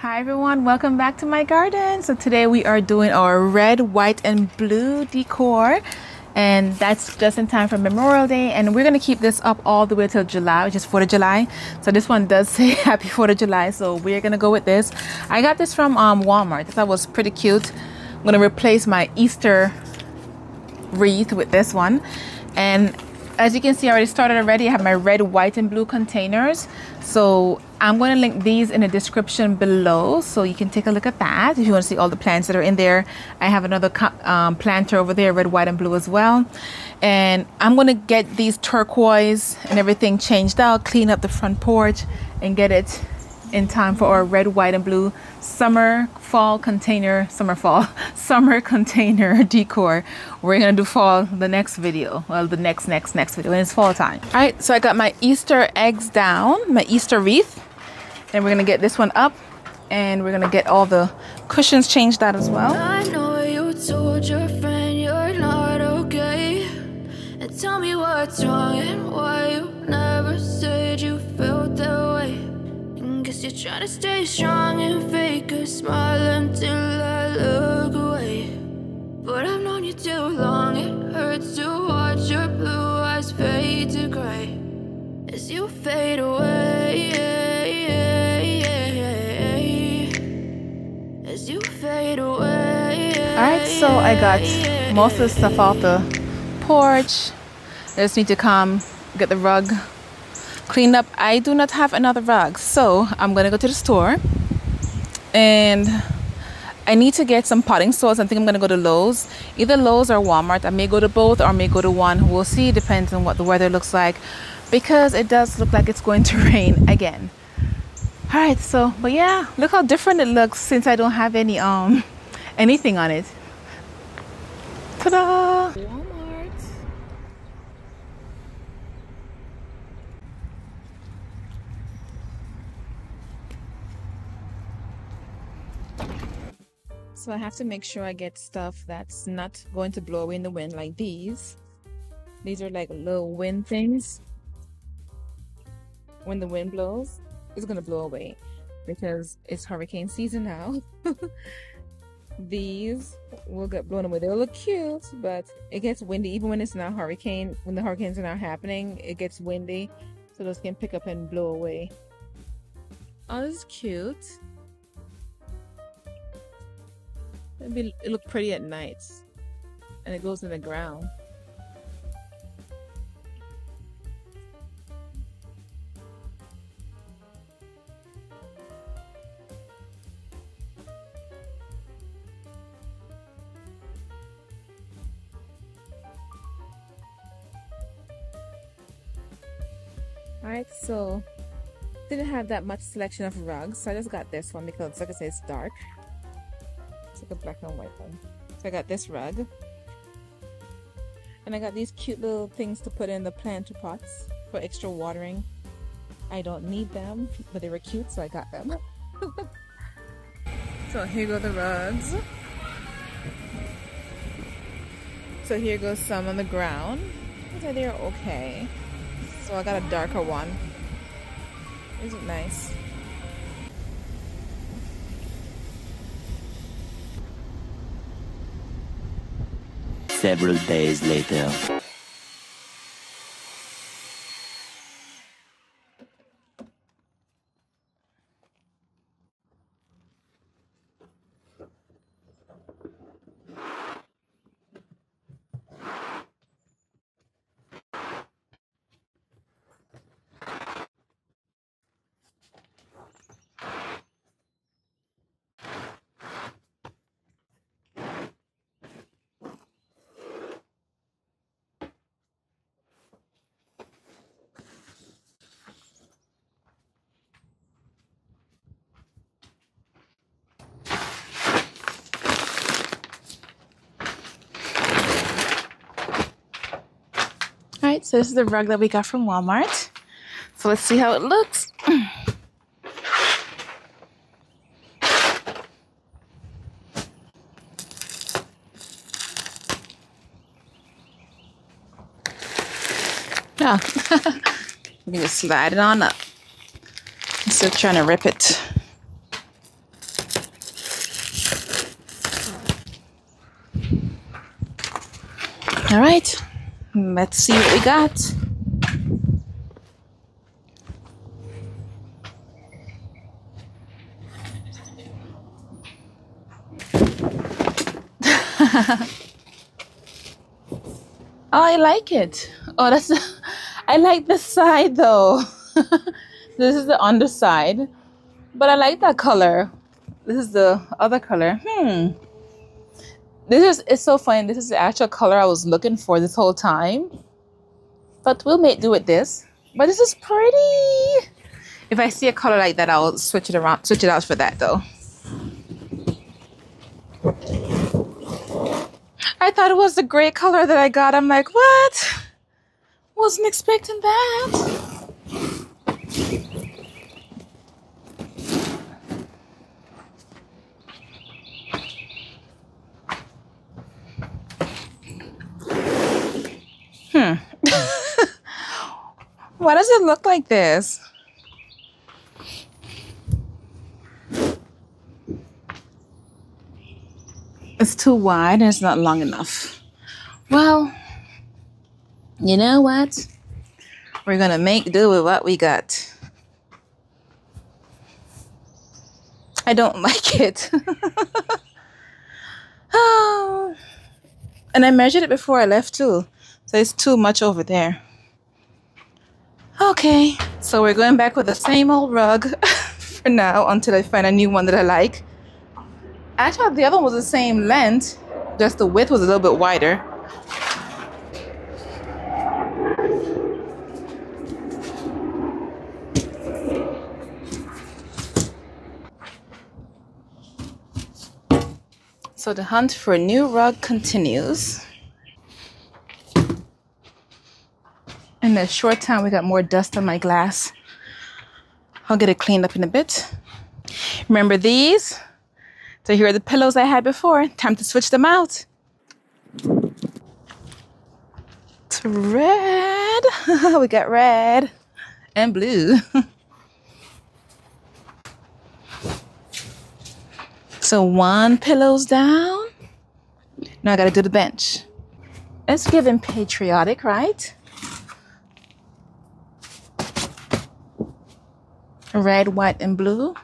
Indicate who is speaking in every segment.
Speaker 1: Hi everyone, welcome back to my garden. So today we are doing our red, white, and blue decor, and that's just in time for Memorial Day. And we're gonna keep this up all the way till July, which is 4th of July. So this one does say Happy 4th of July, so we're gonna go with this. I got this from Walmart. I thought it was pretty cute. I'm gonna replace my Easter wreath with this one, and as you can see, I already started already. I have my red, white, and blue containers. So I'm going to link these in the description below, so you can take a look at that if you want to see all the plants that are in there. I have another planter over there, red, white, and blue as well. And I'm going to get these turquoise and everything changed out, clean up the front porch, and get it in time for our red, white, and blue summer container decor. We're gonna do fall the next video, well, the next video, and it's fall time. All right, so I got my Easter eggs down, my Easter wreath, and we're gonna get this one up, and we're gonna get all the cushions changed out as well.
Speaker 2: I know you told your friend you're not okay, and tell me what's wrong and why you never said you felt that way. Guess you're trying to stay strong and fake a smile until I look away. But I've known you too long, it hurts to watch your blue eyes fade to gray as you fade away, as you fade away.
Speaker 1: Alright, so I got most of the stuff off the porch. I just need to come get the rug cleaned up. I do not have another rug, so I'm gonna go to the store, and I need to get some potting soils. I think I'm gonna go to Lowe's, either Lowe's or Walmart. I may go to both or I may go to one. We'll see, depends on what the weather looks like, because it does look like it's going to rain again. All right, so but yeah, look how different it looks since I don't have any anything on it. Ta-da! Walmart. So I have to make sure I get stuff that's not going to blow away in the wind, like these. These are like little wind things. When the wind blows, it's gonna blow away because it's hurricane season now. These will get blown away. They'll look cute, but it gets windy even when it's not hurricane. When the hurricanes are not happening, it gets windy, so those can pick up and blow away. Oh, this is cute. It look pretty at night, and it goes in the ground. Alright, so didn't have that much selection of rugs, so I just got this one because, like I say, it's dark. It's like a black and white one. So I got this rug, and I got these cute little things to put in the planter pots for extra watering. I don't need them, but they were cute, so I got them. So here go the rugs. So here goes some on the ground. Okay, they're okay. So I got a darker one. Isn't it nice?
Speaker 3: Several days later.
Speaker 1: Alright, so this is the rug that we got from Walmart. So let's see how it looks. Oh, you can just slide it on up instead of trying to rip it. All right, let's see what we got. Oh, I like it. Oh, that's I like the side though. This is the underside, but I like that color. This is the other color. It's so funny. This is the actual color I was looking for this whole time. But we'll make do with this. But this is pretty. If I see a color like that, I'll switch it around, switch it out for that though. I thought it was the gray color that I got. I'm like, what? Wasn't expecting that. Why does it look like this? It's too wide and it's not long enough. Well, you know what? We're gonna make do with what we got. I don't like it. Oh. And I measured it before I left too. So it's too much over there. Okay, so we're going back with the same old rug for now until I find a new one that I like. Actually, the other one was the same length, just the width was a little bit wider. So the hunt for a new rug continues. In a short time, we got more dust on my glass. I'll get it cleaned up in a bit. Remember these? So here are the pillows I had before. Time to switch them out. To red. We got red and blue. So one pillow's down. Now I gotta do the bench. It's giving patriotic, right? Red, white, and blue.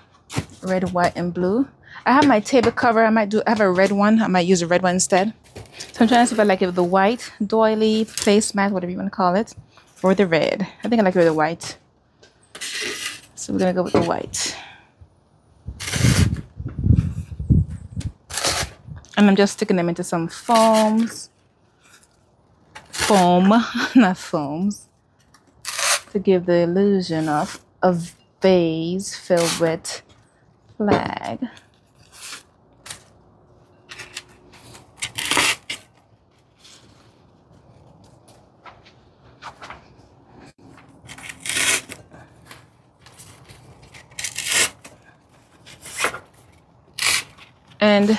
Speaker 1: Red, white, and blue. I have my table cover. I have a red one. I might use a red one instead. So I'm trying to see if I like it with the white, doily, placemat, whatever you want to call it, or the red. I think I like it with the white. So we're gonna go with the white. And I'm just sticking them into some foams. Foam, not foams. To give the illusion of a vase filled with flag. And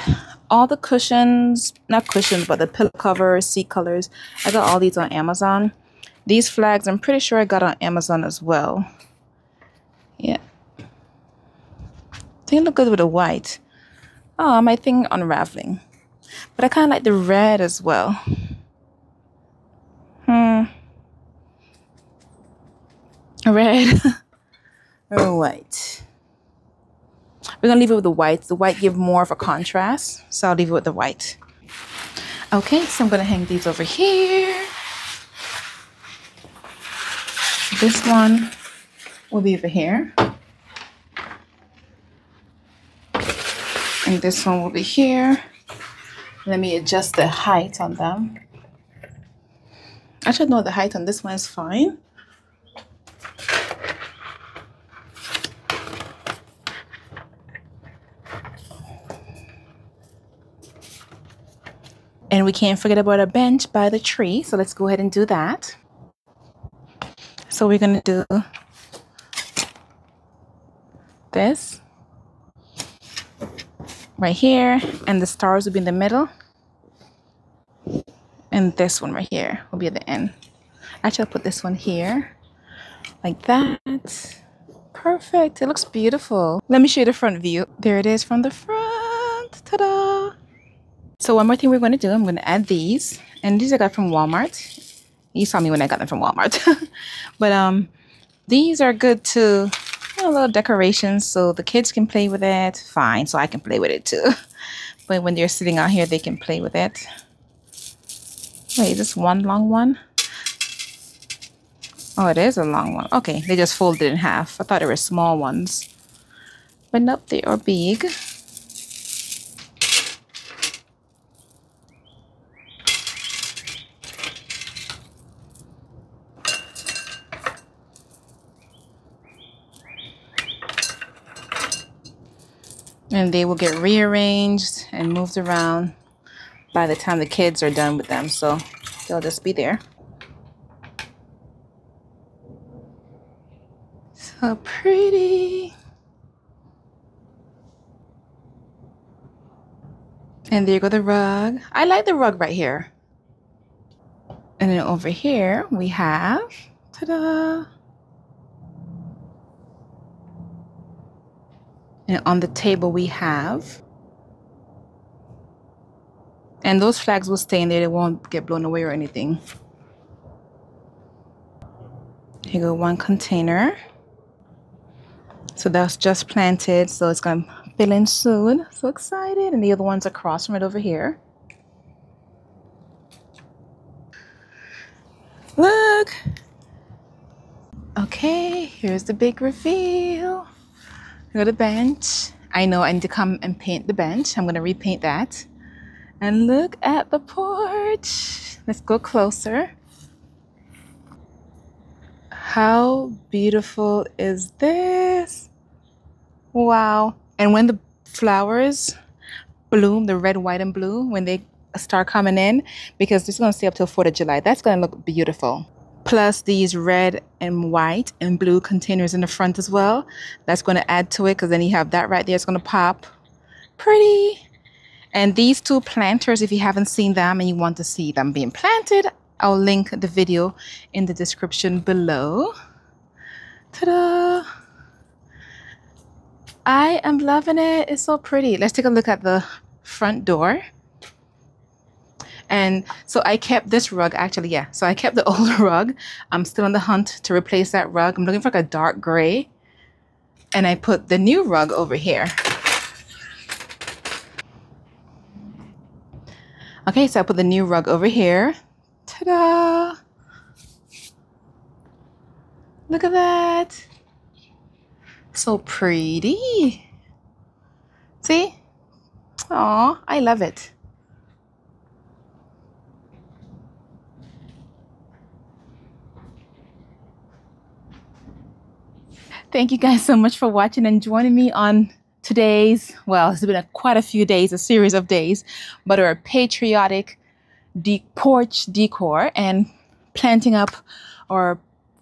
Speaker 1: all the cushions, not cushions, but the pillow covers, seat colors, I got all these on Amazon. These flags, I'm pretty sure I got on Amazon as well. Yeah. I think it look good with the white. Oh, my thing unraveling. But I kind of like the red as well. Red or white. We're gonna leave it with the white. The white give more of a contrast, so I'll leave it with the white. Okay, so I'm gonna hang these over here. This one will be over here. And this one will be here. Let me adjust the height on them. I should know the height on this one is fine. And we can't forget about a bench by the tree. So let's go ahead and do that. So we're going to do this right here. And the stars will be in the middle. And this one right here will be at the end. Actually, I'll put this one here. Like that. Perfect. It looks beautiful. Let me show you the front view. There it is from the front. Ta-da! So one more thing we're going to do, I'm going to add these. And these I got from Walmart. You saw me when I got them from Walmart. But these are good to, you know, little decorations so the kids can play with it. Fine, so I can play with it too. But when they're sitting out here, they can play with it. Wait, is this one long one? Oh, it is a long one. Okay, they just folded it in half. I thought they were small ones. But nope, they are big. And they will get rearranged and moved around by the time the kids are done with them. So they'll just be there. So pretty. And there you go, the rug. I like the rug right here. And then over here we have, ta-da! And on the table we have, and those flags will stay in there, they won't get blown away or anything. Here you go, one container. So that's just planted, so it's gonna fill in soon. So excited. And the other one's across from it over here. Look. Okay, here's the big reveal. Go to the bench. I know I need to come and paint the bench. I'm going to repaint that. And look at the porch. Let's go closer. How beautiful is this? Wow. And when the flowers bloom, the red, white, and blue, when they start coming in, because this is going to stay up till 4th of July, that's going to look beautiful. Plus these red and white and blue containers in the front as well. That's going to add to it, because then you have that right there. It's going to pop. Pretty. And these two planters, if you haven't seen them and you want to see them being planted, I'll link the video in the description below. Ta-da! I am loving it. It's so pretty. Let's take a look at the front door. And so I kept this rug, actually, yeah. So I kept the old rug. I'm still on the hunt to replace that rug. I'm looking for like a dark gray. And I put the new rug over here. Okay, so I put the new rug over here. Ta-da! Look at that. So pretty. See? Aw, I love it. Thank you guys so much for watching and joining me on today's, well, it's been quite a few days, a series of days, but our patriotic porch decor and planting up our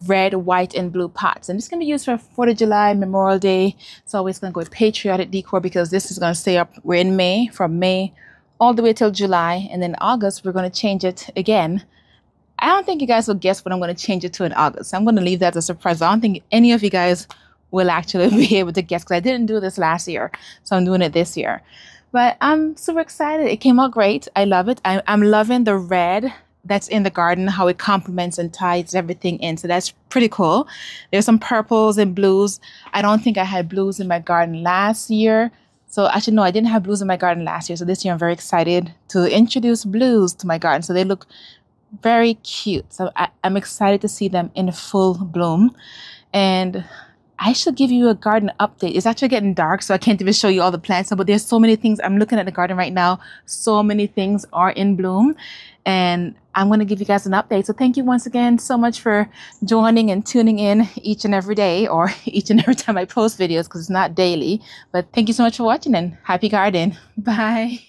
Speaker 1: red, white, and blue pots. And this can be used for 4th of July, Memorial Day. It's always going to go with patriotic decor because this is going to stay up. We're in May, from May all the way till July. And then August, we're going to change it again. I don't think you guys will guess what I'm going to change it to in August. I'm going to leave that as a surprise. I don't think any of you guys will actually be able to guess because I didn't do this last year. So I'm doing it this year. But I'm super excited. It came out great. I love it. I'm loving the red that's in the garden, how it complements and ties everything in. So that's pretty cool. There's some purples and blues. I don't think I had blues in my garden last year. So actually, no, I didn't have blues in my garden last year. So this year I'm very excited to introduce blues to my garden. So they look very cute. So I'm excited to see them in full bloom. And I should give you a garden update. It's actually getting dark, so I can't even show you all the plants. But there's so many things. I'm looking at the garden right now. So many things are in bloom. And I'm going to give you guys an update. So thank you once again so much for joining and tuning in each and every day, or each and every time I post videos, because it's not daily. But thank you so much for watching and happy garden. Bye.